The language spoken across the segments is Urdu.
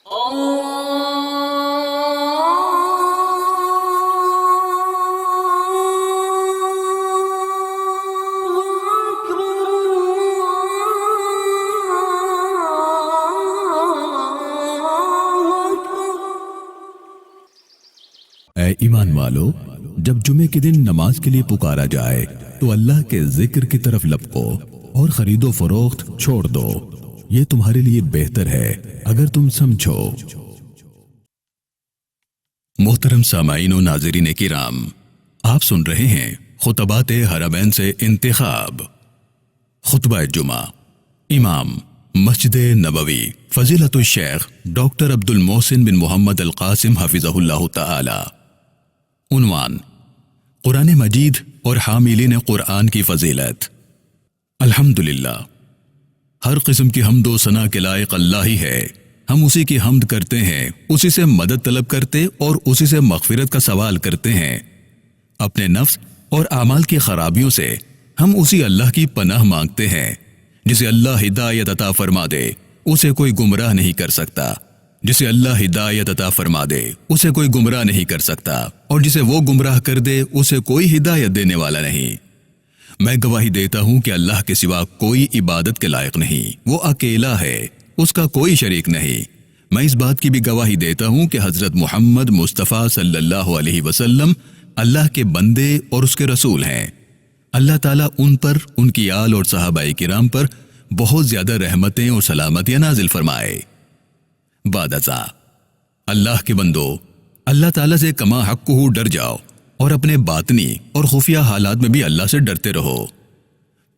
اے ایمان والو، جب جمعے کے دن نماز کے لیے پکارا جائے تو اللہ کے ذکر کی طرف لپکو اور خرید و فروخت چھوڑ دو، یہ تمہارے لیے بہتر ہے اگر تم سمجھو۔ محترم سامعین و ناظرین کرام، آپ سن رہے ہیں خطبات حرمین سے انتخاب۔ خطبہ جمعہ، امام مسجد نبوی فضیلت الشیخ ڈاکٹر عبد المحسن بن محمد القاسم حفظہ اللہ تعالی۔ عنوان: قرآن مجید اور حاملین قرآن کی فضیلت۔ الحمدللہ، ہر قسم کی حمد و ثنا کے لائق اللہ ہی ہے۔ ہم اسی کی حمد کرتے ہیں، اسی سے مدد طلب کرتے اور اسی سے مغفرت کا سوال کرتے ہیں۔ اپنے نفس اور اعمال کی خرابیوں سے ہم اسی اللہ کی پناہ مانگتے ہیں۔ جسے اللہ ہدایت عطا فرما دے اسے کوئی گمراہ نہیں کر سکتا، جسے اللہ ہدایت عطا فرما دے اسے کوئی گمراہ نہیں کر سکتا، اور جسے وہ گمراہ کر دے اسے کوئی ہدایت دینے والا نہیں۔ میں گواہی دیتا ہوں کہ اللہ کے سوا کوئی عبادت کے لائق نہیں، وہ اکیلا ہے، اس کا کوئی شریک نہیں۔ میں اس بات کی بھی گواہی دیتا ہوں کہ حضرت محمد مصطفیٰ صلی اللہ علیہ وسلم اللہ کے بندے اور اس کے رسول ہیں۔ اللہ تعالیٰ ان پر، ان کی آل اور صحابہ کرام پر بہت زیادہ رحمتیں اور سلامتیاں نازل فرمائے۔ بعد ازاں، اللہ کے بندو، اللہ تعالیٰ سے کما حق ہو ڈر جاؤ اور اپنے باطنی اور خفیہ حالات میں بھی اللہ سے ڈرتے رہو۔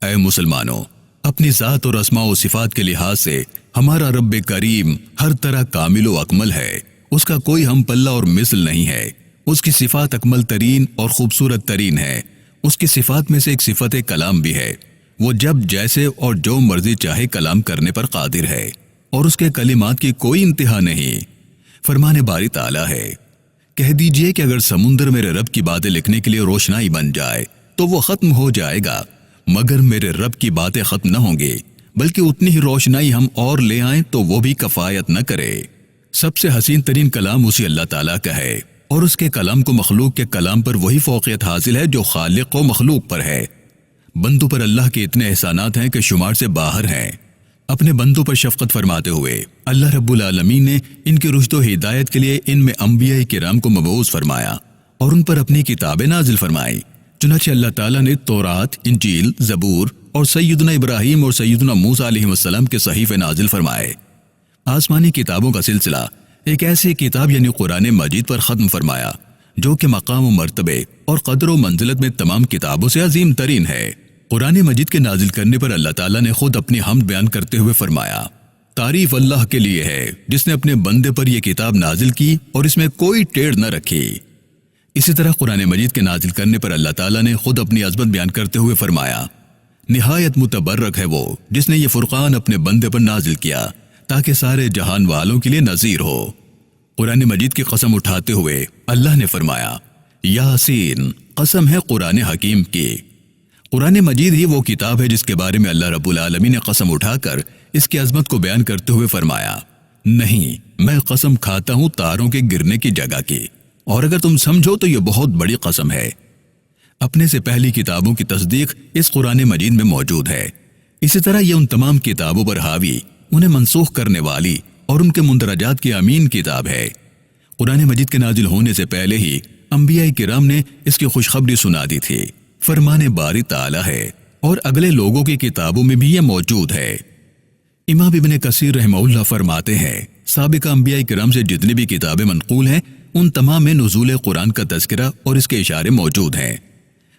اے مسلمانوں، اپنی ذات اور اسماء و صفات کے لحاظ سے ہمارا رب کریم ہر طرح کامل و اکمل ہے، اس کا کوئی ہم پلہ اور مثل نہیں ہے۔ اس کی صفات اکمل ترین اور خوبصورت ترین ہے۔ اس کی صفات میں سے ایک صفت کلام بھی ہے۔ وہ جب جیسے اور جو مرضی چاہے کلام کرنے پر قادر ہے، اور اس کے کلمات کی کوئی انتہا نہیں۔ فرمان باری تعالیٰ ہے، کہہ دیجئے کہ اگر سمندر میرے رب کی باتیں لکھنے کے لیے روشنائی بن جائے تو وہ ختم ہو جائے گا، مگر میرے رب کی باتیں ختم نہ ہوں گی، بلکہ اتنی ہی روشنائی ہم اور لے آئیں تو وہ بھی کفایت نہ کرے۔ سب سے حسین ترین کلام اسی اللہ تعالیٰ کا ہے، اور اس کے کلام کو مخلوق کے کلام پر وہی فوقیت حاصل ہے جو خالق و مخلوق پر ہے۔ بندوں پر اللہ کے اتنے احسانات ہیں کہ شمار سے باہر ہیں۔ اپنے بندوں پر شفقت فرماتے ہوئے اللہ رب العالمین نے ان کی رشد و ہدایت کے لیے ان میں انبیاء کرام کو مبعوث فرمایا اور ان پر اپنی کتابیں نازل فرمائی۔ چنانچہ اللہ تعالیٰ نے تورات، انجیل، زبور اور سیدنا ابراہیم اور سیدنا موسیٰ علیہ السلام کے صحیفے نازل فرمائے۔ آسمانی کتابوں کا سلسلہ ایک ایسی کتاب یعنی قرآن مجید پر ختم فرمایا جو کہ مقام و مرتبے اور قدر و منزلت میں تمام کتابوں سے عظیم ترین ہے۔ قرآن مجید کے نازل کرنے پر اللہ تعالیٰ نے خود اپنی حمد بیان کرتے ہوئے فرمایا، تعریف اللہ کے لیے ہے جس نے اپنے بندے پر یہ کتاب نازل کی اور اس میں کوئی ٹیڑھ نہ رکھی۔ اسی طرح قرآن مجید کے نازل کرنے پر اللہ تعالیٰ نے خود اپنی عظمت بیان کرتے ہوئے فرمایا، نہایت متبرک ہے وہ جس نے یہ فرقان اپنے بندے پر نازل کیا تاکہ سارے جہان والوں کے لیے نذیر ہو۔ قرآن مجید کی قسم اٹھاتے ہوئے اللہ نے فرمایا، یاسین، قسم ہے قرآن حکیم کی۔ قرآن مجید ہی وہ کتاب ہے جس کے بارے میں اللہ رب العالمین نے قسم اٹھا کر اس کی عظمت کو بیان کرتے ہوئے فرمایا، نہیں، میں قسم کھاتا ہوں تاروں کے گرنے کی جگہ کی، اور اگر تم سمجھو تو یہ بہت بڑی قسم ہے۔ اپنے سے پہلی کتابوں کی تصدیق اس قرآن مجید میں موجود ہے۔ اسی طرح یہ ان تمام کتابوں پر حاوی، انہیں منسوخ کرنے والی اور ان کے مندرجات کی امین کتاب ہے۔ قرآن مجید کے نازل ہونے سے پہلے ہی انبیاء کرام نے اس کی خوشخبری سنا دی تھی۔ فرمان باری تعالیٰ ہے، اور اگلے لوگوں کی کتابوں میں بھی یہ موجود ہے۔ امام ابن کثیر رحمہ اللہ فرماتے ہیں، سابقہ انبیاء کرام سے جتنی بھی کتابیں منقول ہیں ان تمام میں نزول قرآن کا تذکرہ اور اس کے اشارے موجود ہیں۔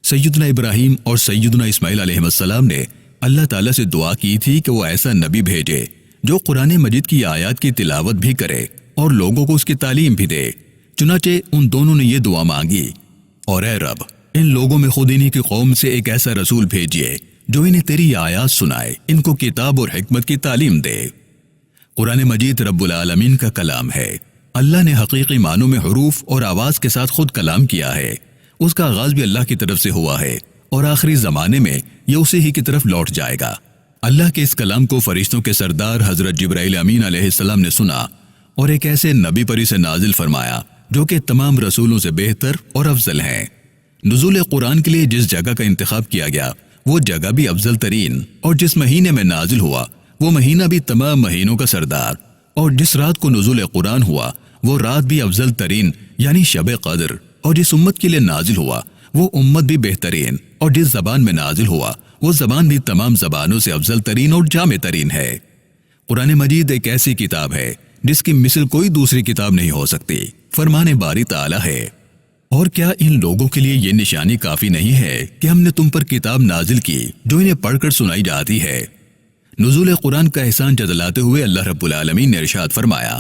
سیدنا ابراہیم اور سیدنا اسماعیل علیہ السلام نے اللہ تعالیٰ سے دعا کی تھی کہ وہ ایسا نبی بھیجے جو قرآن مجید کی آیات کی تلاوت بھی کرے اور لوگوں کو اس کی تعلیم بھی دے۔ چنانچہ ان دونوں نے یہ دعا مانگی، اور اے رب، ان لوگوں میں خود انہی کی قوم سے ایک ایسا رسول بھیجیے جو انہیں تیری آیات سنائے، ان کو کتاب اور حکمت کی تعلیم دے۔ قرآن مجید رب العالمین کا کلام ہے۔ اللہ نے حقیقی معنوں میں حروف اور آواز کے ساتھ خود کلام کیا ہے۔ اس کا آغاز بھی اللہ کی طرف سے ہوا ہے، اور آخری زمانے میں یہ اسی ہی کی طرف لوٹ جائے گا۔ اللہ کے اس کلام کو فرشتوں کے سردار حضرت جبرائیل امین علیہ السلام نے سنا، اور ایک ایسے نبی پر اسے نازل فرمایا جو کہ تمام رسولوں سے بہتر اور افضل ہیں۔ نزول قرآن کے لیے جس جگہ کا انتخاب کیا گیا وہ جگہ بھی افضل ترین، اور جس مہینے میں نازل ہوا وہ مہینہ بھی تمام مہینوں کا سردار، اور جس رات کو نزول قرآن ہوا وہ رات بھی افضل ترین یعنی شب قدر، اور جس امت کے لیے نازل ہوا وہ امت بھی بہترین، اور جس زبان میں نازل ہوا وہ زبان بھی تمام زبانوں سے افضل ترین اور جامع ترین ہے۔ قرآن مجید ایک ایسی کتاب ہے جس کی مثل کوئی دوسری کتاب نہیں ہو سکتی، فرمان باری تعالی ہے۔ اور کیا ان لوگوں کے لیے یہ نشانی کافی نہیں ہے کہ ہم نے تم پر کتاب نازل کی جو انہیں پڑھ کر سنائی جاتی ہے؟ نزول قرآن کا احسان جتلاتے ہوئے اللہ رب العالمین نے ارشاد فرمایا،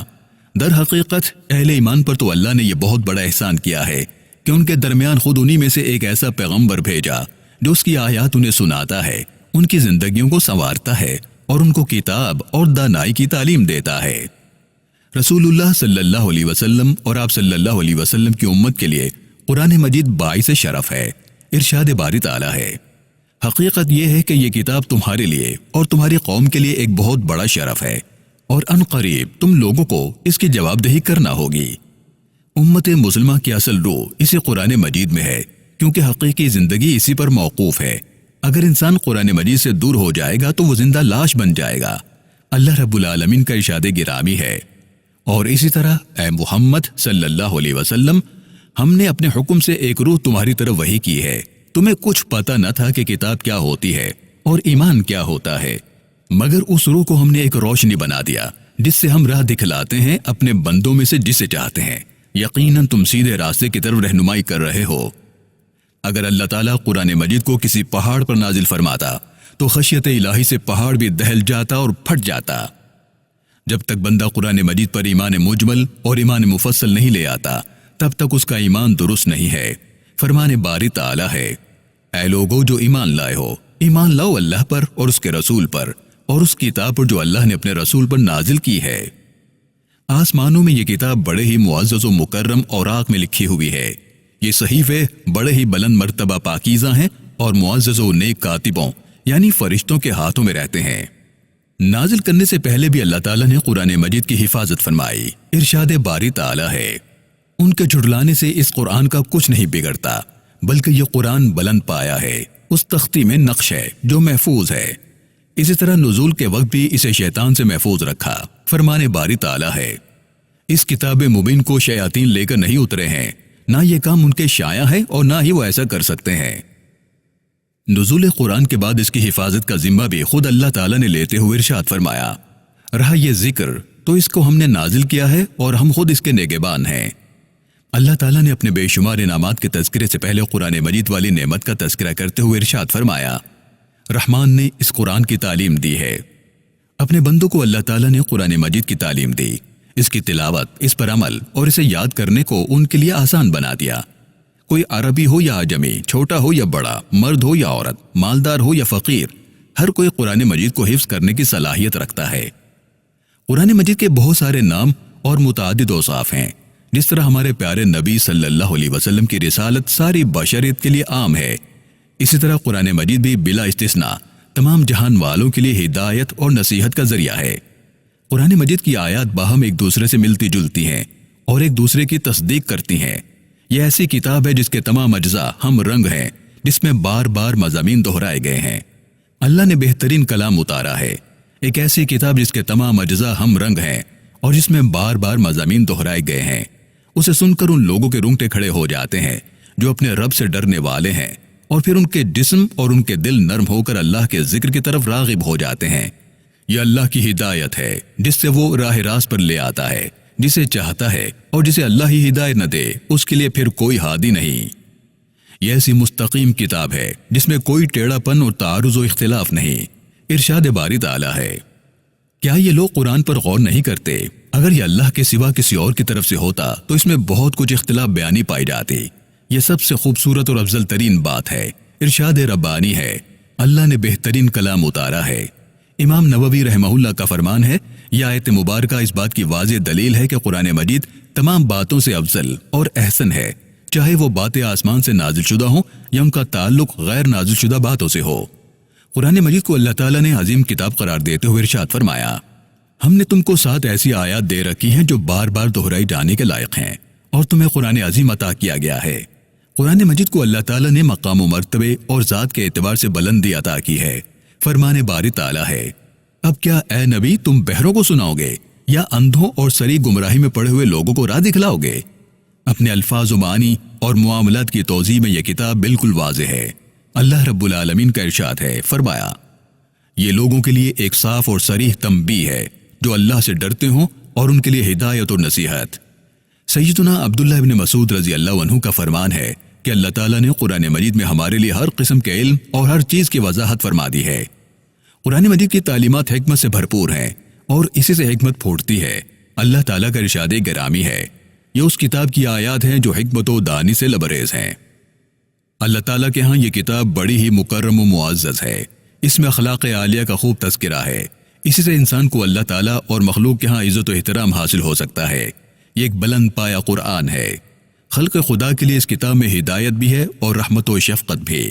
در حقیقت اہل ایمان پر تو اللہ نے یہ بہت بڑا احسان کیا ہے کہ ان کے درمیان خود انہی میں سے ایک ایسا پیغمبر بھیجا جو اس کی آیات انہیں سناتا ہے، ان کی زندگیوں کو سنوارتا ہے اور ان کو کتاب اور دانائی کی تعلیم دیتا ہے۔ رسول اللہ صلی اللہ علیہ وسلم اور آپ صلی اللہ علیہ وسلم کی امت کے لیے قرآن مجید باعث شرف ہے۔ ارشاد باری تعالی ہے، حقیقت یہ ہے کہ یہ کتاب تمہارے لیے اور تمہاری قوم کے لیے ایک بہت بڑا شرف ہے، اور ان قریب تم لوگوں کو اس کی جواب دہی کرنا ہوگی۔ امت مسلمہ کی اصل روح اسی قرآن مجید میں ہے، کیونکہ حقیقی زندگی اسی پر موقوف ہے۔ اگر انسان قرآن مجید سے دور ہو جائے گا تو وہ زندہ لاش بن جائے گا۔ اللہ رب العالمین کا ارشاد گرامی ہے، اور اسی طرح اے محمد صلی اللہ علیہ وسلم، ہم نے اپنے حکم سے ایک روح تمہاری طرف وحی کی ہے۔ تمہیں کچھ پتہ نہ تھا کہ کتاب کیا ہوتی ہے اور ایمان کیا ہوتا ہے، مگر اس روح کو ہم نے ایک روشنی بنا دیا جس سے ہم راہ دکھلاتے ہیں اپنے بندوں میں سے جسے چاہتے ہیں۔ یقیناً تم سیدھے راستے کی طرف رہنمائی کر رہے ہو۔ اگر اللہ تعالیٰ قرآن مجید کو کسی پہاڑ پر نازل فرماتا تو خشیت الہی سے پہاڑ بھی دہل جاتا اور پھٹ جاتا۔ جب تک بندہ قرآن مجید پر ایمان مجمل اور ایمان مفصل نہیں لے آتا تب تک اس کا ایمان درست نہیں ہے۔ فرمان باری تعالی ہے، اے لوگو جو ایمان لائے ہو، ایمان لاؤ اللہ پر اور اس کے رسول پر اور اس کتاب پر جو اللہ نے اپنے رسول پر نازل کی ہے۔ آسمانوں میں یہ کتاب بڑے ہی معزز و مکرم اوراق میں لکھی ہوئی ہے۔ یہ صحیفے بڑے ہی بلند مرتبہ پاکیزہ ہیں اور معزز و نیک کاتبوں یعنی فرشتوں کے ہاتھوں میں رہتے ہیں۔ نازل کرنے سے پہلے بھی اللہ تعالیٰ نے قرآن مجید کی حفاظت فرمائی۔ ارشاد باری تعالیٰ ہے، ان کے جھٹلانے سے اس قرآن کا کچھ نہیں بگڑتا، بلکہ یہ قرآن بلند پایا ہے، اس تختی میں نقش ہے جو محفوظ ہے۔ اسی طرح نزول کے وقت بھی اسے شیطان سے محفوظ رکھا۔ فرمان باری تعالیٰ ہے، اس کتاب مبین کو شیاطین لے کر نہیں اترے ہیں، نہ یہ کام ان کے شایع ہے اور نہ ہی وہ ایسا کر سکتے ہیں۔ نزول قرآن کے بعد اس کی حفاظت کا ذمہ بھی خود اللہ تعالیٰ نے لیتے ہوئے ارشاد فرمایا، رہا یہ ذکر تو اس کو ہم نے نازل کیا ہے اور ہم خود اس کے نگہبان ہیں۔ اللہ تعالیٰ نے اپنے بے شمار انعامات کے تذکرے سے پہلے قرآن مجید والی نعمت کا تذکرہ کرتے ہوئے ارشاد فرمایا، رحمان نے اس قرآن کی تعلیم دی ہے۔ اپنے بندوں کو اللہ تعالیٰ نے قرآن مجید کی تعلیم دی، اس کی تلاوت، اس پر عمل اور اسے یاد کرنے کو ان کے لیے آسان بنا دیا۔ کوئی عربی ہو یا عجمی، چھوٹا ہو یا بڑا، مرد ہو یا عورت، مالدار ہو یا فقیر، ہر کوئی قرآن مجید کو حفظ کرنے کی صلاحیت رکھتا ہے۔ قرآن مجید کے بہت سارے نام اور متعدد اوصاف ہیں۔ جس طرح ہمارے پیارے نبی صلی اللہ علیہ وسلم کی رسالت ساری بشریت کے لیے عام ہے، اسی طرح قرآن مجید بھی بلا استثناء تمام جہان والوں کے لیے ہدایت اور نصیحت کا ذریعہ ہے۔ قرآن مجید کی آیات باہم ایک دوسرے سے ملتی جلتی ہیں اور ایک دوسرے کی تصدیق کرتی ہیں۔ یہ ایسی کتاب ہے جس کے تمام اجزاء ہم رنگ ہیں، جس میں بار بار مضامین دہرائے گئے ہیں۔ اللہ نے بہترین کلام اتارا ہے، ایک ایسی کتاب جس کے تمام اجزاء ہم رنگ ہیں اور جس میں بار بار مضامین دہرائے گئے ہیں۔ اسے سن کر ان لوگوں کے رونگٹے کھڑے ہو جاتے ہیں جو اپنے رب سے ڈرنے والے ہیں، اور پھر ان کے جسم اور ان کے دل نرم ہو کر اللہ کے ذکر کی طرف راغب ہو جاتے ہیں۔ یہ اللہ کی ہدایت ہے جس سے وہ راہ راست پر لے آتا ہے جسے چاہتا ہے، اور جسے اللہ ہی ہدایت نہ دے اس کے لیے پھر کوئی ہادی نہیں۔ یہ ایسی مستقیم کتاب ہے جس میں کوئی ٹیڑھا پن اور تعارض و اختلاف نہیں۔ ارشاد باری تعالی ہے، کیا یہ لوگ قرآن پر غور نہیں کرتے؟ اگر یہ اللہ کے سوا کسی اور کی طرف سے ہوتا تو اس میں بہت کچھ اختلاف بیانی پائی جاتی۔ یہ سب سے خوبصورت اور افضل ترین بات ہے۔ ارشاد ربانی ہے، اللہ نے بہترین کلام اتارا ہے۔ امام نووی رحمہ اللہ کا فرمان ہے، یہ آیت مبارکہ اس بات کی واضح دلیل ہے کہ قرآن مجید تمام باتوں سے افضل اور احسن ہے، چاہے وہ باتیں آسمان سے نازل شدہ ہوں یا ان کا تعلق غیر نازل شدہ باتوں سے ہو۔ قرآن مجید کو اللہ تعالیٰ نے عظیم کتاب قرار دیتے ہوئے ارشاد فرمایا، ہم نے تم کو 7 ایسی آیات دے رکھی ہیں جو بار بار دہرائی جانے کے لائق ہیں، اور تمہیں قرآن عظیم عطا کیا گیا ہے۔ قرآن مجید کو اللہ تعالیٰ نے مقام و مرتبے اور ذات کے اعتبار سے بلندی عطا کی ہے۔ فرمان باری تعالیٰ ہے، اب کیا اے نبی تم بہروں کو سناؤ گے یا اندھوں اور سری گمراہی میں پڑے ہوئے لوگوں کو راہ دکھلاؤ گے؟ اپنے الفاظ و معنی اور معاملات کی توضیح میں یہ کتاب بالکل واضح ہے۔ اللہ رب العالمین کا ارشاد ہے، فرمایا یہ لوگوں کے لیے ایک صاف اور صریح تنبیہ ہے جو اللہ سے ڈرتے ہوں، اور ان کے لیے ہدایت اور نصیحت۔ سیدنا عبداللہ ابن مسعود رضی اللہ عنہ کا فرمان ہے کہ اللہ تعالیٰ نے قرآن مجید میں ہمارے لیے ہر قسم کے علم اور ہر چیز کی وضاحت فرما دی ہے۔ قرآن مجید کی تعلیمات حکمت سے بھرپور ہیں اور اسی سے حکمت پھوٹتی ہے۔ اللہ تعالیٰ کا ارشاد گرامی ہے، یہ اس کتاب کی آیات ہیں جو حکمت و دانی سے لبریز ہیں۔ اللہ تعالیٰ کے ہاں یہ کتاب بڑی ہی مکرم و معزز ہے۔ اس میں اخلاق عالیہ کا خوب تذکرہ ہے۔ اسی سے انسان کو اللہ تعالیٰ اور مخلوق کے ہاں عزت و احترام حاصل ہو سکتا ہے۔ یہ ایک بلند پایا قرآن ہے۔ خلق خدا کے لیے اس کتاب میں ہدایت بھی ہے اور رحمت و شفقت بھی۔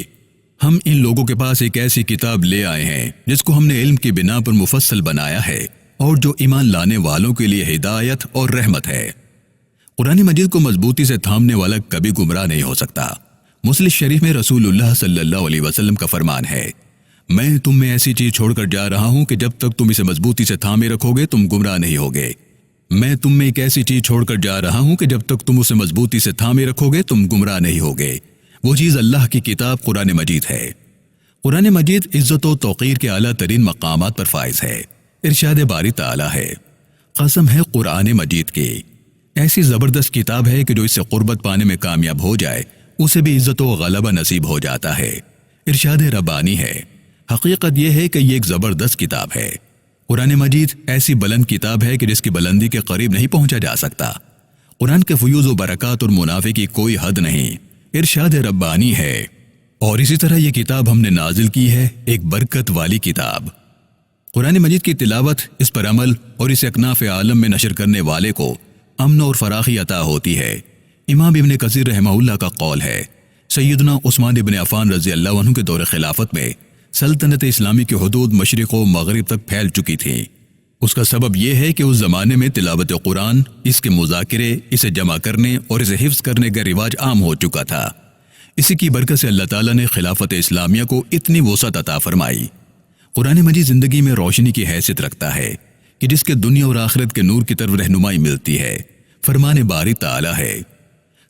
ہم ان لوگوں کے پاس ایک ایسی کتاب لے آئے ہیں جس کو ہم نے علم کی بنا پر مفصل بنایا ہے، اور جو ایمان لانے والوں کے لیے ہدایت اور رحمت ہے۔ قرآن مجید کو مضبوطی سے تھامنے والا کبھی گمراہ نہیں ہو سکتا۔ مسلم شریف میں رسول اللہ صلی اللہ علیہ وسلم کا فرمان ہے، میں تم میں ایسی چیز چھوڑ کر جا رہا ہوں کہ جب تک تم اسے مضبوطی سے تھامے رکھو گے تم گمراہ نہیں ہوگے۔ میں تم میں ایک ایسی چیز چھوڑ کر جا رہا ہوں کہ جب تک تم اسے مضبوطی سے تھامے رکھو گے تم گمراہ نہیں ہوگے۔ وہ چیز اللہ کی کتاب قرآن مجید ہے۔ قرآن مجید عزت و توقیر کے اعلیٰ ترین مقامات پر فائز ہے۔ ارشاد باری تعالیٰ ہے، قسم ہے قرآن مجید کی، ایسی زبردست کتاب ہے کہ جو اس سے قربت پانے میں کامیاب ہو جائے اسے بھی عزت و غلبہ نصیب ہو جاتا ہے۔ ارشاد ربانی ہے، حقیقت یہ ہے کہ یہ ایک زبردست کتاب ہے۔ قرآن مجید ایسی بلند کتاب ہے کہ جس کی بلندی کے قریب نہیں پہنچا جا سکتا۔ قرآن کے فیوز و برکات اور منافع کی کوئی حد نہیں۔ ارشاد ربانی ہے، اور اسی طرح یہ کتاب ہم نے نازل کی ہے، ایک برکت والی کتاب۔ قرآن مجید کی تلاوت، اس پر عمل اور اسے اکناف عالم میں نشر کرنے والے کو امن اور فراخی عطا ہوتی ہے۔ امام ابن کثیر رحمہ اللہ کا قول ہے، سیدنا عثمان ابن عفان رضی اللہ عنہ کے دور خلافت میں سلطنت اسلامی کی حدود مشرق و مغرب تک پھیل چکی تھی۔ اس کا سبب یہ ہے کہ اس زمانے میں تلاوت قرآن، اس کے مذاکرے، اسے جمع کرنے اور اسے حفظ کرنے کا رواج عام ہو چکا تھا۔ اسی کی برکت سے اللہ تعالیٰ نے خلافت اسلامیہ کو اتنی وسعت عطا فرمائی۔ قرآن مجید زندگی میں روشنی کی حیثیت رکھتا ہے کہ جس کے دنیا اور آخرت کے نور کی طرف رہنمائی ملتی ہے۔ فرمان باری تعالیٰ ہے،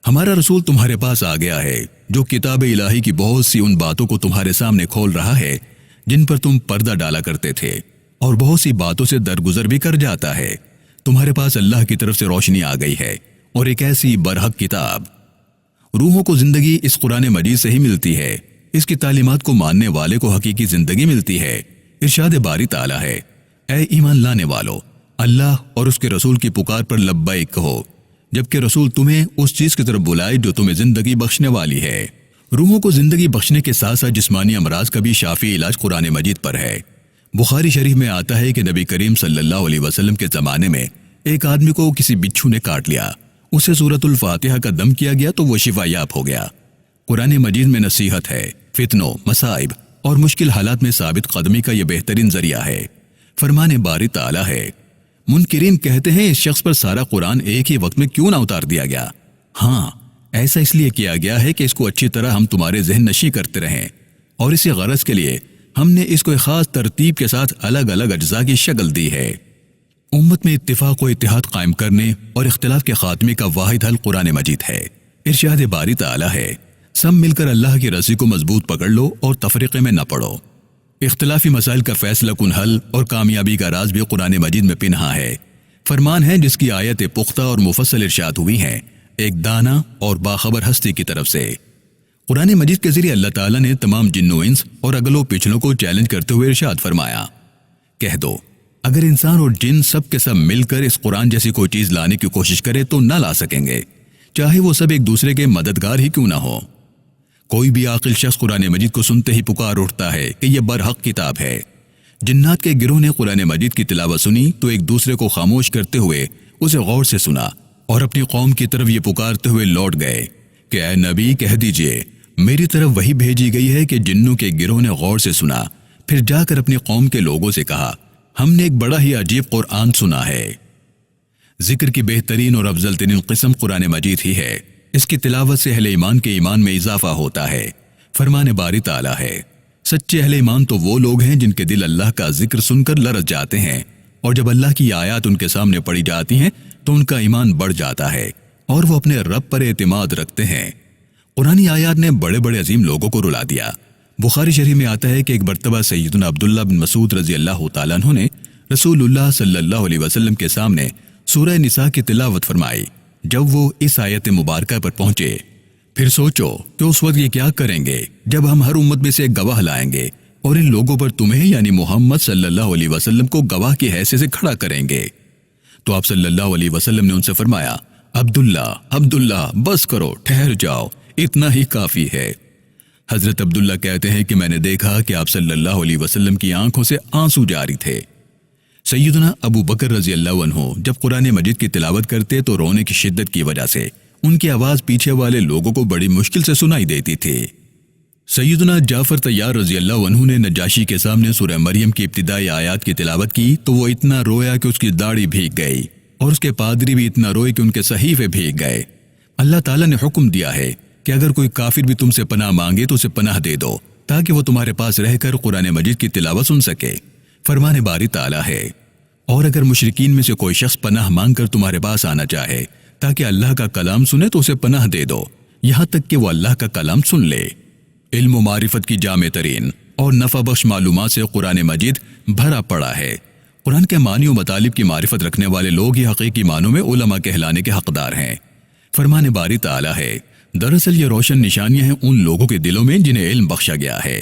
ہمارا رسول تمہارے پاس آ گیا ہے جو کتاب الہی کی بہت سی ان باتوں کو تمہارے سامنے کھول رہا ہے جن پر تم پردہ ڈالا کرتے تھے، اور بہت سی باتوں سے درگزر بھی کر جاتا ہے۔ تمہارے پاس اللہ کی طرف سے روشنی آ گئی ہے اور ایک ایسی برحق کتاب۔ روحوں کو زندگی اس قرآن مجید سے ہی ملتی ہے۔ اس کی تعلیمات کو ماننے والے کو حقیقی زندگی ملتی ہے۔ ارشاد باری تعالیٰ ہے، اے ایمان لانے والو، اللہ اور اس کے رسول کی پکار پر لبیک کہو، جبکہ رسول تمہیں اس چیز کی طرف بلائے جو تمہیں زندگی بخشنے والی ہے۔ روحوں کو زندگی بخشنے کے ساتھ ساتھ جسمانی امراض کا بھی شافی علاج قرآن مجید پر ہے۔ بخاری شریف میں آتا ہے کہ نبی کریم صلی اللہ علیہ وسلم کے زمانے میں ایک آدمی کو کسی بچھو نے کاٹ لیا، اسے سورۃ الفاتحہ کا دم کیا گیا تو وہ شفا یاب ہو گیا۔ قرآن مجید میں نصیحت ہے، فتنوں، مصائب اور مشکل حالات میں ثابت قدمی کا یہ بہترین ذریعہ ہے۔ فرمان باری تعالیٰ ہے، منکرین کہتے ہیں اس شخص پر سارا قرآن ایک ہی وقت میں کیوں نہ اتار دیا گیا؟ ہاں، ایسا اس لیے کیا گیا ہے کہ اس کو اچھی طرح ہم تمہارے ذہن نشی کرتے رہیں، اور اسی غرض کے لیے ہم نے اس کو ایک خاص ترتیب کے ساتھ الگ الگ اجزاء کی شکل دی ہے۔ امت میں اتفاق و اتحاد قائم کرنے اور اختلاف کے خاتمے کا واحد حل قرآن مجید ہے۔ ارشاد باری تعالیٰ ہے، سب مل کر اللہ کی رسی کو مضبوط پکڑ لو اور تفریقے میں نہ پڑو۔ اختلافی مسائل کا فیصلہ کن حل اور کامیابی کا راز بھی قرآن مجید میں پنہا ہے۔ فرمان ہے جس کی آیت پختہ اور مفصل ارشاد ہوئی ہیں، ایک دانا اور باخبر ہستی کی طرف سے۔ قرآن مجید کے ذریعے اللہ تعالیٰ نے تمام جن و انس اور اگلوں پچھلوں کو چیلنج کرتے ہوئے ارشاد فرمایا، کہہ دو اگر انسان اور جن سب کے سب مل کر اس قرآن جیسی کوئی چیز لانے کی کوشش کرے تو نہ لا سکیں گے، چاہے وہ سب ایک دوسرے کے مددگار ہی کیوں نہ ہو۔ کوئی بھی عاقل شخص قرآن مجید کو سنتے ہی پکار اٹھتا ہے کہ یہ برحق کتاب ہے۔ جنات کے گروہ نے قرآن مجید کی تلاوت سنی تو ایک دوسرے کو خاموش کرتے ہوئے اسے غور سے سنا اور اپنی قوم کی طرف یہ پکارتے ہوئے لوٹ گئے کہ اے نبی کہہ دیجئے میری طرف وہی بھیجی گئی ہے کہ جنوں کے گروہ نے غور سے سنا، پھر جا کر اپنی قوم کے لوگوں سے کہا ہم نے ایک بڑا ہی عجیب قرآن سنا ہے۔ ذکر کی بہترین اور افضل ترین قسم قرآن مجید ہی ہے۔ اس کی تلاوت سے اہل ایمان کے ایمان میں اضافہ ہوتا ہے۔ فرمان باری تعالیٰ ہے، سچے اہل ایمان تو وہ لوگ ہیں جن کے دل اللہ کا ذکر سن کر لرز جاتے ہیں، اور جب اللہ کی آیات ان کے سامنے پڑھی جاتی ہیں تو ان کا ایمان بڑھ جاتا ہے اور وہ اپنے رب پر اعتماد رکھتے ہیں۔ قرآنی آیات نے بڑے بڑے عظیم لوگوں کو رلا دیا۔ بخاری شریف میں آتا ہے کہ ایک مرتبہ سیدنا عبداللہ بن مسعود رضی اللہ تعالیٰ عنہ نے رسول اللہ صلی اللہ علیہ وسلم کے سامنے سورہ نساء کی تلاوت فرمائی۔ جب وہ اس آیت مبارکہ پر پہنچے، پھر سوچو کہ اس وقت یہ کیا کریں گے جب ہم ہر امت میں سے ایک گواہ لائیں گے اور ان لوگوں پر تمہیں یعنی محمد صلی اللہ علیہ وسلم کو گواہ کی حیثیت سے کھڑا کریں گے۔ تو آپ صلی اللہ علیہ وسلم نے ان سے فرمایا، عبداللہ بس کرو، ٹھہر جاؤ، اتنا ہی کافی ہے۔ حضرت عبداللہ کہتے ہیں کہ میں نے دیکھا کہ آپ صلی اللہ علیہ وسلم کی آنکھوں سے آنسو جاری تھے۔ سیدنا ابو بکر رضی اللہ عنہ جب قرآن مجید کی تلاوت کرتے تو رونے کی شدت کی وجہ سے ان کی آواز پیچھے والے لوگوں کو بڑی مشکل سے سنائی دیتی تھی۔ سیدنا جعفر طیار رضی اللہ عنہ نے نجاشی کے سامنے سورہ مریم کی ابتدائی آیات کی تلاوت کی تو وہ اتنا رویا کہ اس کی داڑھی بھیگ گئی، اور اس کے پادری بھی اتنا روئے کہ ان کے صحیفے بھیگ گئے۔ اللہ تعالیٰ نے حکم دیا ہے کہ اگر کوئی کافر بھی تم سے پناہ مانگے تو اسے پناہ دے دو، تاکہ وہ تمہارے پاس رہ کر قرآن مجید کی تلاوت سن سکے۔ فرمان باری تعالیٰ ہے، اور اگر مشرکین میں سے کوئی شخص پناہ مانگ کر تمہارے پاس آنا چاہے تاکہ اللہ کا کلام سنے تو اسے پناہ دے دو، یہاں تک کہ وہ اللہ کا کلام سن لے۔ علم و معرفت کی جامع ترین اور نفع بخش معلومات سے قرآن مجید بھرا پڑا ہے۔ قرآن کے معنی و مطالب کی معرفت رکھنے والے لوگ ہی حقیقی معنوں میں علماء کہلانے کے حقدار ہیں۔ فرمان باری تعالیٰ ہے، دراصل یہ روشن نشانیاں ہیں ان لوگوں کے دلوں میں جنہیں علم بخشا گیا ہے۔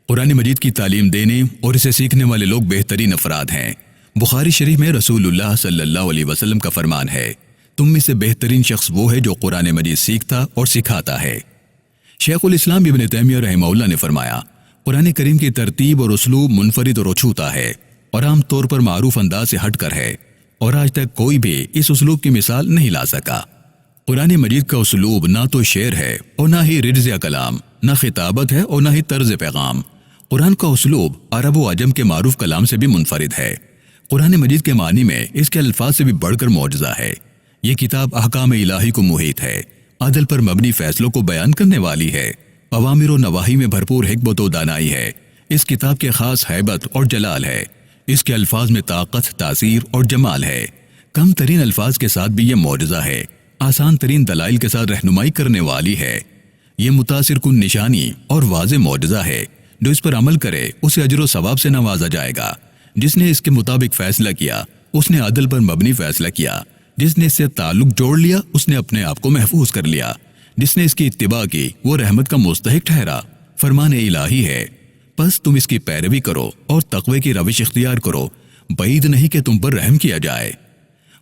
قرآن مجید کی تعلیم دینے اور اسے سیکھنے والے لوگ بہترین افراد ہیں۔ بخاری شریف میں رسول اللہ صلی اللہ علیہ وسلم کا فرمان ہے، تم میں سے بہترین شخص وہ ہے جو قرآن مجید سیکھتا اور سکھاتا ہے۔ شیخ الاسلام ابن تیمیہ رحمہ اللہ نے فرمایا، قرآن کریم کی ترتیب اور اسلوب منفرد اور اچھوتا ہے اور عام طور پر معروف انداز سے ہٹ کر ہے، اور آج تک کوئی بھی اس اسلوب کی مثال نہیں لا سکا۔ قرآن مجید کا اسلوب نہ تو شعر ہے اور نہ ہی رجز یا کلام، نہ خطابت ہے اور نہ ہی طرز پیغام۔ قرآن کا اسلوب عرب و عجم کے معروف کلام سے بھی منفرد ہے۔ قرآن مجید کے معنی میں اس کے الفاظ سے بھی بڑھ کر معجزہ ہے۔ یہ کتاب احکام الہی کو محیط ہے، عدل پر مبنی فیصلوں کو بیان کرنے والی ہے، اوامر و نواہی میں بھرپور حکمت و دانائی ہے۔ اس کتاب کے خاص ہیبت اور جلال ہے۔ اس کے الفاظ میں طاقت، تاثیر اور جمال ہے۔ کم ترین الفاظ کے ساتھ بھی یہ معجزہ ہے، آسان ترین دلائل کے ساتھ رہنمائی کرنے والی ہے۔ یہ متاثر کن نشانی اور واضح معجزہ ہے، جو اس پر عمل کرے اسے اجر و ثواب سے نوازا جائے گا۔ جس نے اس کے مطابق فیصلہ کیا اس نے عدل پر مبنی فیصلہ کیا، جس نے اس سے تعلق جوڑ لیا اس نے اپنے آپ کو محفوظ کر لیا، جس نے اس کی اتباع کی وہ رحمت کا مستحق ٹھہرا۔ فرمان الہی ہے، پس تم اس کی پیروی کرو اور تقوی کی روش اختیار کرو، بعید نہیں کہ تم پر رحم کیا جائے۔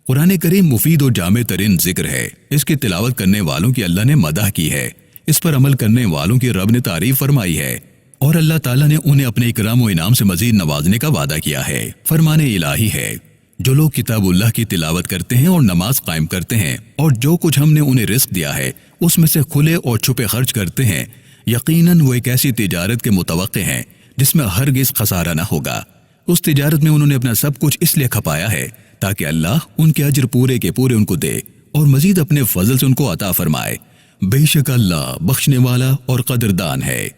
قرآن کریم مفید و جامع ترین ذکر ہے۔ اس کی تلاوت کرنے والوں کی اللہ نے مدح کی ہے، اس پر عمل کرنے والوں کی رب نے تعریف فرمائی ہے، اور اللہ تعالیٰ نے انہیں اپنے اکرام و انعام سے مزید نوازنے کا وعدہ کیا ہے۔ فرمان الہی ہے، جو لوگ کتاب اللہ کی تلاوت کرتے ہیں اور نماز قائم کرتے ہیں اور جو کچھ ہم نے انہیں رزق دیا ہے اس میں سے کھلے اور چھپے خرچ کرتے ہیں، یقیناً وہ ایک ایسی تجارت کے متوقع ہیں جس میں ہرگز خسارہ نہ ہوگا۔ اس تجارت میں انہوں نے اپنا سب کچھ اس لیے کھپایا ہے تاکہ اللہ ان کے اجر پورے کے پورے ان کو دے اور مزید اپنے فضل سے ان کو عطا فرمائے۔ بے شک اللہ بخشنے والا اور قدردان ہے۔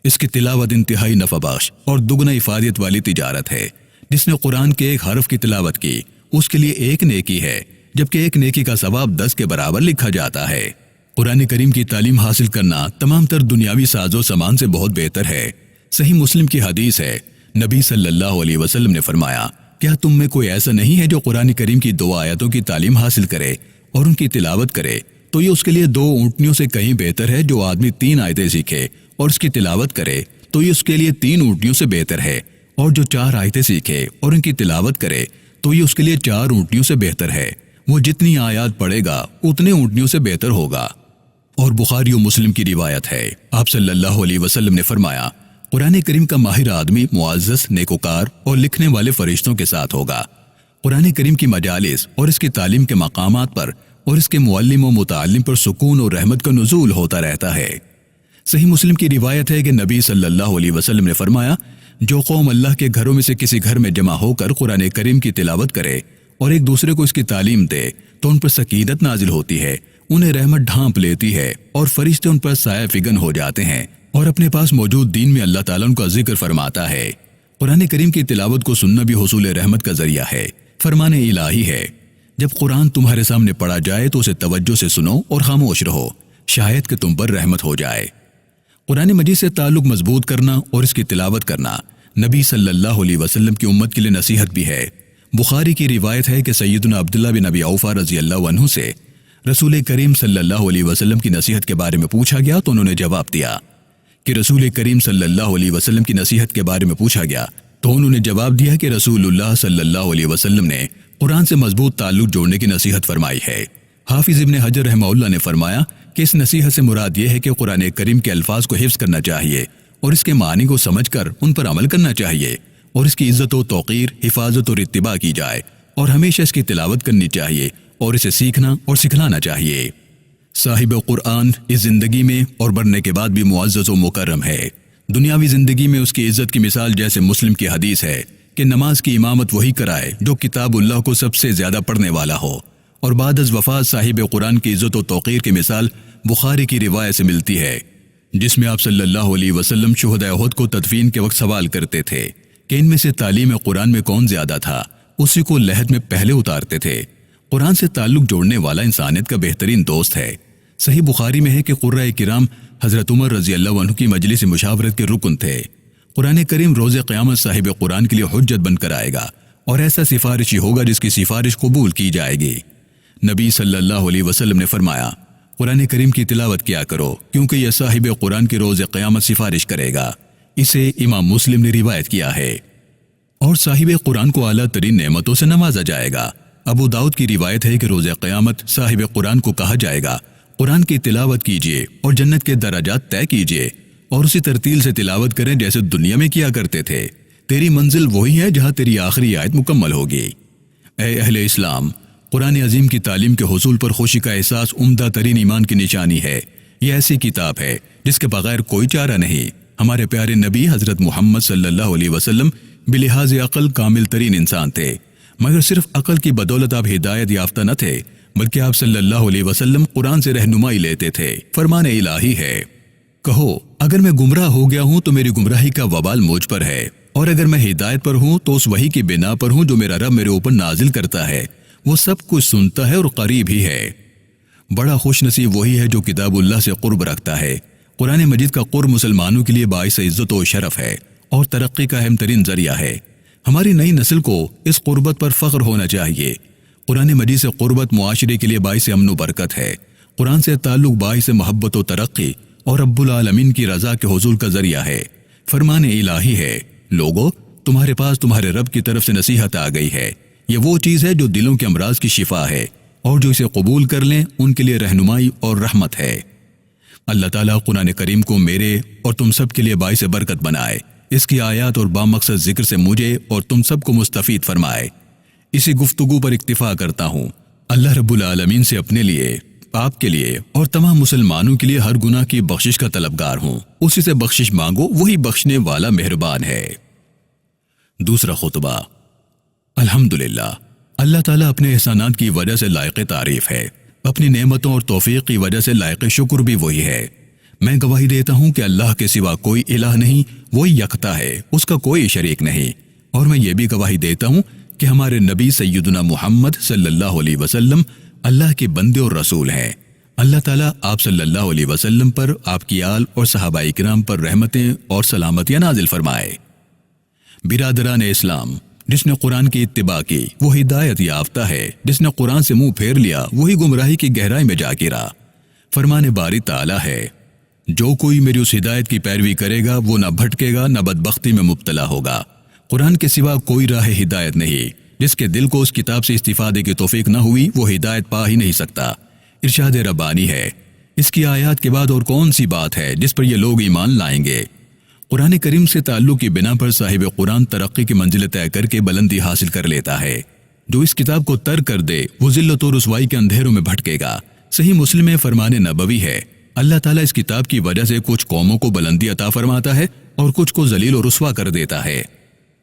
اس کی تلاوت انتہائی نفع بخش اور دگنا افادیت والی تجارت ہے۔ جس نے قرآن کے ایک حرف کی تلاوت کی اس کے لیے ایک نیکی ہے، جبکہ ایک نیکی کا ثواب 10 کے برابر لکھا جاتا ہے۔ قرآن کریم کی تعلیم حاصل کرنا تمام تر دنیاوی ساز و سامان سے بہت بہتر ہے۔ صحیح مسلم کی حدیث ہے، نبی صلی اللہ علیہ وسلم نے فرمایا، کیا تم میں کوئی ایسا نہیں ہے جو قرآن کریم کی 2 آیتوں کی تعلیم حاصل کرے اور ان کی تلاوت کرے تو یہ اس کے لیے 2 اونٹنیوں سے کہیں بہتر ہے۔ جو آدمی 3 آیتیں سیکھے اور اس کی تلاوت کرے تو یہ اس کے لیے 3 اونٹنیوں سے بہتر ہے، اور جو 4 آیتیں سیکھے اور ان کی تلاوت کرے تو یہ اس کے لیے 4 اونٹنیوں سے بہتر ہے۔ وہ جتنی آیات پڑھے گا اتنے اونٹنیوں سے بہتر ہوگا۔ اور بخاری و مسلم کی روایت ہے، آپ صلی اللہ علیہ وسلم نے فرمایا، قرآن کریم کا ماہر آدمی معزز، نیکوکار اور لکھنے والے فرشتوں کے ساتھ ہوگا۔ قرآن کریم کی مجالس اور اس کی تعلیم کے مقامات پر اور اس کے معلم و متعلم پر سکون اور رحمت کا نزول ہوتا رہتا ہے۔ صحیح مسلم کی روایت ہے کہ نبی صلی اللہ علیہ وسلم نے فرمایا، جو قوم اللہ کے گھروں میں سے کسی گھر میں جمع ہو کر قرآن کریم کی تلاوت کرے اور ایک دوسرے کو اس کی تعلیم دے تو ان پر سکینت نازل ہوتی ہے، انہیں رحمت ڈھانپ لیتی ہے اور فرشتے ان پر سایہ فگن ہو جاتے ہیں اور اپنے پاس موجود دین میں اللہ تعالیٰ ان کا ذکر فرماتا ہے۔ قرآن کریم کی تلاوت کو سننا بھی حصول رحمت کا ذریعہ ہے، فرمان الہی ہے۔ جب قرآن تمہارے سامنے پڑھا جائے تو اسے توجہ سے سنو اور خاموش رہو، شاید کہ تم پر رحمت ہو جائے۔ قرآن مجید سے تعلق مضبوط کرنا اور اس کی تلاوت کرنا نبی صلی اللہ علیہ وسلم کی امت کے لیے نصیحت بھی ہے۔ بخاری کی روایت ہے کہ سیدنا عبداللہ بن ابی اوفا رضی اللہ عنہ سے رسول کریم صلی اللہ علیہ وسلم کی نصیحت کے بارے میں پوچھا گیا تو انہوں نے جواب دیا کہ رسول کریم صلی اللہ علیہ وسلم کی نصیحت کے بارے میں پوچھا گیا تو انہوں نے جواب دیا کہ رسول اللہ صلی اللہ علیہ وسلم نے قرآن سے مضبوط تعلق جوڑنے کی نصیحت فرمائی ہے۔ حافظ ابن حجر رحمہ اللہ نے فرمایا کہ اس نصیحت سے مراد یہ ہے کہ قرآن کریم کے الفاظ کو حفظ کرنا چاہیے اور اس کے معنی کو سمجھ کر ان پر عمل کرنا چاہیے اور اس کی عزت و توقیر، حفاظت اور اتباع کی جائے اور ہمیشہ اس کی تلاوت کرنی چاہیے اور اسے سیکھنا اور سکھلانا چاہیے۔ صاحب قرآن اس زندگی میں اور مرنے کے بعد بھی معزز و مکرم ہے۔ دنیاوی زندگی میں اس کی عزت کی مثال جیسے مسلم کی حدیث ہے کہ نماز کی امامت وہی کرائے جو کتاب اللہ کو سب سے زیادہ پڑھنے والا ہو، اور بعد از وفات صاحب قرآن کی عزت و توقیر کی مثال بخاری کی روایت سے ملتی ہے، جس میں آپ صلی اللہ علیہ وسلم شہداء احد کو تدفین کے وقت سوال کرتے تھے کہ ان میں سے تعلیم قرآن میں کون زیادہ تھا، اسی کو لحد میں پہلے اتارتے تھے۔ قرآن سے تعلق جوڑنے والا انسانیت کا بہترین دوست ہے۔ صحیح بخاری میں ہے کہ قرۂ کرام حضرت عمر رضی اللہ عنہ کی مجلس مشاورت کے رکن تھے۔ قرآن کریم روز قیامت صاحب قرآن کے لیے حجت بن کر آئے گا اور ایسا سفارشی ہوگا جس کی سفارش قبول کی جائے گی۔ نبی صلی اللہ علیہ وسلم نے فرمایا، قرآن کریم کی تلاوت کیا کرو کیونکہ یہ صاحب قرآن کے روز قیامت سفارش کرے گا۔ اسے امام مسلم نے روایت کیا ہے۔ اور صاحب قرآن کو اعلیٰ ترین نعمتوں سے نوازا جائے گا۔ ابو داؤد کی روایت ہے کہ روز قیامت صاحب قرآن کو کہا جائے گا، قرآن کی تلاوت کیجئے اور جنت کے درجات طے کیجئے اور اسی ترتیل سے تلاوت کریں جیسے دنیا میں کیا کرتے تھے۔ تیری منزل وہی ہے جہاں تیری آخری آیت مکمل ہوگی۔ اے اہل اسلام، قرآن عظیم کی تعلیم کے حصول پر خوشی کا احساس عمدہ ترین ایمان کی نشانی ہے۔ یہ ایسی کتاب ہے جس کے بغیر کوئی چارہ نہیں۔ ہمارے پیارے نبی حضرت محمد صلی اللہ علیہ وسلم بلحاظ عقل کامل ترین انسان تھے، مگر صرف عقل کی بدولت آپ ہدایت یافتہ نہ تھے بلکہ آپ صلی اللہ علیہ وسلم قرآن سے رہنمائی لیتے تھے۔ فرمان الہی ہے، کہو اگر میں گمراہ ہو گیا ہوں تو میری گمراہی کا وبال مجھ پر ہے، اور اگر میں ہدایت پر ہوں تو اس وحی کی بنا پر ہوں جو میرا رب میرے اوپر نازل کرتا ہے۔ وہ سب کچھ سنتا ہے اور قریب ہی ہے۔ بڑا خوش نصیب وہی ہے جو کتاب اللہ سے قرب رکھتا ہے۔ قرآن مجید کا قرب مسلمانوں کے لیے باعث عزت و شرف ہے اور ترقی کا اہم ترین ذریعہ ہے۔ ہماری نئی نسل کو اس قربت پر فخر ہونا چاہیے۔ قرآن مجید سے قربت معاشرے کے لیے باعث امن و برکت ہے۔ قرآن سے تعلق باعث محبت و ترقی اور رب العالمین کی رضا کے حصول کا ذریعہ ہے۔ فرمان الہی ہے، لوگو تمہارے پاس تمہارے رب کی طرف سے نصیحت آ گئی ہے۔ یہ وہ چیز ہے جو دلوں کے امراض کی شفا ہے، اور جو اسے قبول کر لیں ان کے لیے رہنمائی اور رحمت ہے۔ اللہ تعالیٰ قرآن کریم کو میرے اور تم سب کے لیے باعث برکت بنائے، اس کی آیات اور بامقصد ذکر سے مجھے اور تم سب کو مستفید فرمائے۔ اسی گفتگو پر اکتفا کرتا ہوں۔ اللہ رب العالمین سے اپنے لیے، آپ کے لیے اور تمام مسلمانوں کے لیے ہر گناہ کی بخشش کا طلبگار ہوں۔ اسی سے بخشش مانگو، وہی بخشنے والا مہربان ہے۔ دوسرا خطبہ۔ الحمدللہ، اللہ تعالیٰ اپنے احسانات کی وجہ سے لائق تعریف ہے، اپنی نعمتوں اور توفیق کی وجہ سے لائق شکر بھی وہی ہے۔ میں گواہی دیتا ہوں کہ اللہ کے سوا کوئی الہ نہیں، وہی یکتا ہے، اس کا کوئی شریک نہیں۔ اور میں یہ بھی گواہی دیتا ہوں کہ ہمارے نبی سیدنا محمد صلی اللہ علیہ وسلم اللہ کے بندے اور رسول ہیں۔ اللہ تعالیٰ آپ صلی اللہ علیہ وسلم پر، آپ کی آل اور صحابہ کرام پر رحمتیں اور سلامتیاں نازل فرمائے۔ برادران اسلام، جس نے قرآن کی اتباع کی وہ ہدایت یافتہ ہے، جس نے قرآن سے منہ پھیر لیا وہی گمراہی کی گہرائی میں جا گرا۔ فرمان باری تعالیٰ ہے، جو کوئی میری اس ہدایت کی پیروی کرے گا وہ نہ بھٹکے گا نہ بدبختی میں مبتلا ہوگا۔ قرآن کے سوا کوئی راہ ہدایت نہیں۔ جس کے دل کو اس کتاب سے استفادے کی توفیق نہ ہوئی وہ ہدایت پا ہی نہیں سکتا۔ ارشاد ربانی ہے، اس کی آیات کے بعد اور کون سی بات ہے جس پر یہ لوگ ایمان لائیں گے۔ قرآن کریم سے تعلق کی بنا پر صاحب قرآن ترقی کی منزل طے کر کے بلندی حاصل کر لیتا ہے۔ جو اس کتاب کو ترک کر دے وہ ذلت و رسوائی کے اندھیروں میں بھٹکے گا۔ صحیح مسلم میں فرمان نبوی ہے، اللہ تعالیٰ اس کتاب کی وجہ سے کچھ قوموں کو بلندی عطا فرماتا ہے اور کچھ کو ذلیل و رسوا کر دیتا ہے۔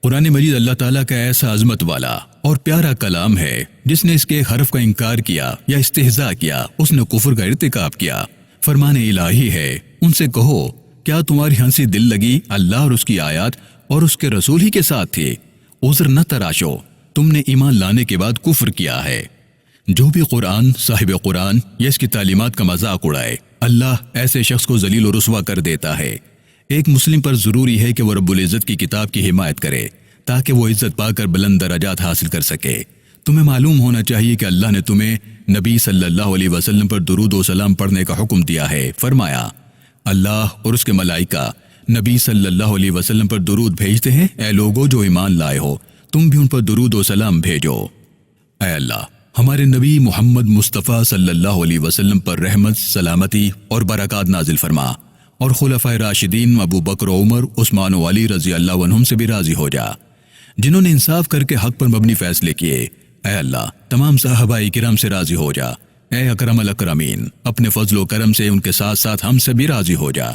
قرآن مجید اللہ تعالیٰ کا ایسا عظمت والا اور پیارا کلام ہے، جس نے اس کے حرف کا انکار کیا یا استہزاء کیا اس نے کفر کا ارتکاب کیا۔ فرمان الہی ہے، ان سے کہو کیا تمہاری ہنسی دل لگی اللہ اور اس کی آیات اور اس کے رسول ہی کے ساتھ تھی؟ عذر نہ تراشو، تم نے ایمان لانے کے بعد کفر کیا ہے۔ جو بھی قرآن، صاحب قرآن یا اس کی تعلیمات کا مذاق اڑائے، اللہ ایسے شخص کو ذلیل و رسوا کر دیتا ہے۔ ایک مسلم پر ضروری ہے کہ وہ رب العزت کی کتاب کی حمایت کرے تاکہ وہ عزت پا کر بلند درجات حاصل کر سکے۔ تمہیں معلوم ہونا چاہیے کہ اللہ نے تمہیں نبی صلی اللہ علیہ وسلم پر درود و سلام پڑھنے کا حکم دیا ہے۔ فرمایا، اللہ اور اس کے ملائکہ نبی صلی اللہ علیہ وسلم پر درود بھیجتے ہیں۔ اے لوگو جو ایمان لائے ہو، تم بھی ان پر درود و سلام بھیجو۔ اے اللہ، ہمارے نبی محمد مصطفیٰ صلی اللہ علیہ وسلم پر رحمت، سلامتی اور برکات نازل فرما، اور خلفائے راشدین ابو بکر و عمر، عثمان و علی رضی اللہ عنہم سے بھی راضی ہو جا، جنہوں نے انصاف کر کے حق پر مبنی فیصلے کیے۔ اے اللہ، تمام صحابہ کرام سے راضی ہو جا۔ اے اکرم الاکرمین، اپنے فضل و کرم سے ان کے ساتھ ساتھ ہم سے بھی راضی ہو جا۔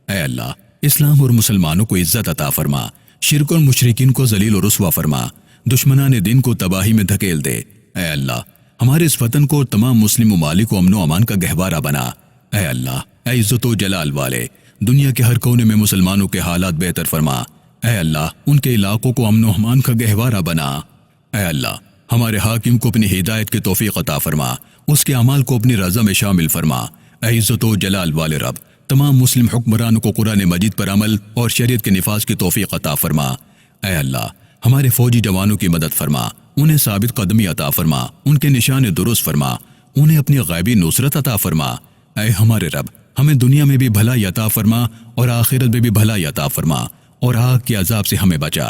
اے اللہ، اسلام اور مسلمانوں کو عزت عطا فرما، شرک اور مشرکین کو ذلیل و رسوا فرما، دشمنان دین کو تباہی میں دھکیل دے۔ اے اللہ، ہمارے اس وطن کو اور تمام مسلم ممالک کو امن و امان کا گہوارہ بنا۔ اے اللہ، اے عزت و جلال والے، دنیا کے ہر کونے میں مسلمانوں کے حالات بہتر فرما۔ اے اللہ، ان کے علاقوں کو امن و امان کا گہوارہ بنا۔ اے اللہ، ہمارے حاکم کو اپنی ہدایت کی توفیق عطا فرما، اس کے اعمال کو اپنی رضا میں شامل فرما۔ اے عزت و جلال والے رب، تمام مسلم حکمرانوں کو قرآن مجید پر عمل اور شریعت کے نفاذ کی توفیق عطا فرما۔ اے اللہ، ہمارے فوجی جوانوں کی مدد فرما، انہیں ثابت قدمی عطا فرما، ان کے نشان درست فرما، انہیں اپنی غیبی نصرت عطا فرما۔ اے ہمارے رب، ہمیں دنیا میں بھی بھلائی عطا فرما اور آخرت میں بھی بھلائی عطا فرما، اور آگ کے عذاب سے ہمیں بچا۔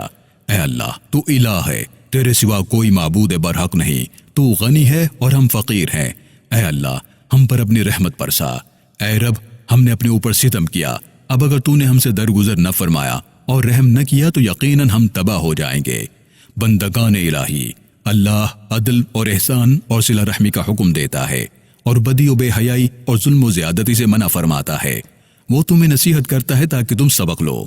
اے اللہ، تو الہ ہے، تیرے سوا کوئی معبود برحق نہیں، تو غنی ہے اور ہم فقیر ہیں۔ اے اللہ، ہم پر اپنی رحمت برسا۔ اے رب، ہم نے اپنے اوپر ستم کیا، اب اگر تو نے ہم سے درگزر نہ فرمایا اور رحم نہ کیا تو یقیناً ہم تباہ ہو جائیں گے۔ بندگان الہی، اللہ عدل اور احسان اور صلہ رحمی کا حکم دیتا ہے، اور بدی و بے حیائی اور ظلم و زیادتی سے منع فرماتا ہے۔ وہ تمہیں نصیحت کرتا ہے تاکہ تم سبق لو۔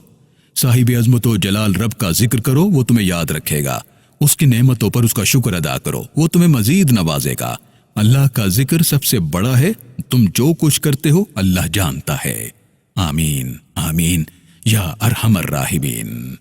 صاحب عظمت و جلال رب کا ذکر کرو، وہ تمہیں یاد رکھے گا۔ اس کی نعمتوں پر اس کا شکر ادا کرو، وہ تمہیں مزید نوازے گا۔ اللہ کا ذکر سب سے بڑا ہے، تم جو کچھ کرتے ہو اللہ جانتا ہے۔ آمین آمین یا ارحم الراحمین۔